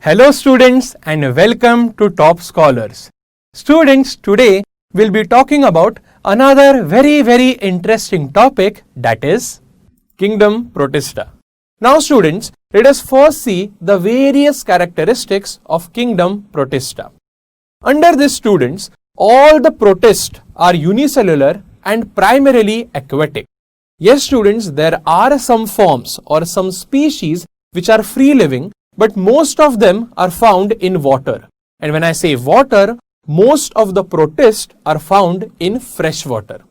Hello students and welcome to Toppscholars. Students, today we'll be talking about another very interesting topic, that is Kingdom Protista. Now students, let us first see the various characteristics of Kingdom Protista. Under this students, all the protists are unicellular and primarily aquatic. Yes students, there are some forms or some species which are free living, but most of them are found in water. And when I say water, most of the protists are found in fresh water.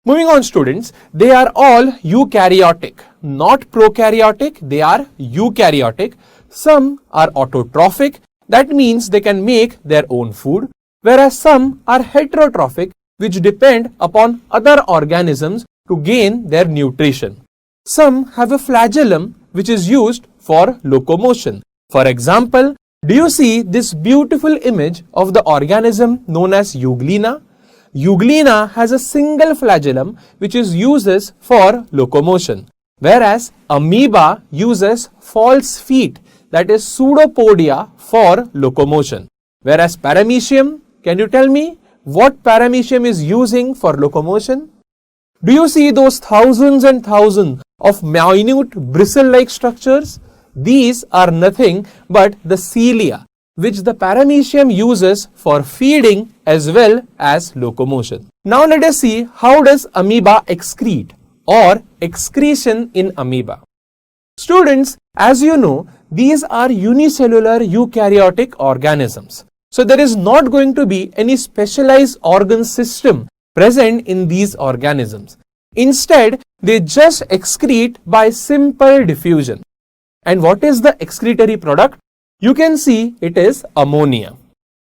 Moving on students, they are all eukaryotic, not prokaryotic, they are eukaryotic. Some are autotrophic, that means they can make their own food, whereas some are heterotrophic, which depend upon other organisms to gain their nutrition. Some have a flagellum which is used for locomotion. For example, do you see this beautiful image of the organism known as euglena? Euglena has a single flagellum which is uses for locomotion, whereas amoeba uses false feet, that is pseudopodia, for locomotion. Whereas paramoecium, can you tell me what paramoecium is using for locomotion? Do you see those thousands and thousands of minute bristle-like structures? These are nothing but the cilia, which the paramoecium uses for feeding as well as locomotion. Now let us see how does amoeba excrete or excretion in amoeba. Students, as you know, these are unicellular eukaryotic organisms. So there is not going to be any specialized organ system present in these organisms. Instead, they just excrete by simple diffusion. And what is the excretory product? You can see it is ammonia.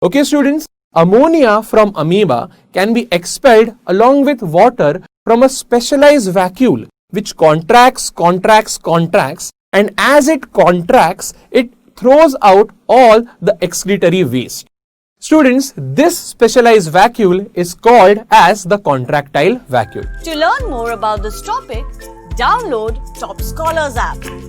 Okay students, ammonia from amoeba can be expelled along with water from a specialized vacuole which contracts, and as it contracts, it throws out all the excretory waste. Students, this specialized vacuole is called as the contractile vacuole. To learn more about this topic, download Toppscholars app.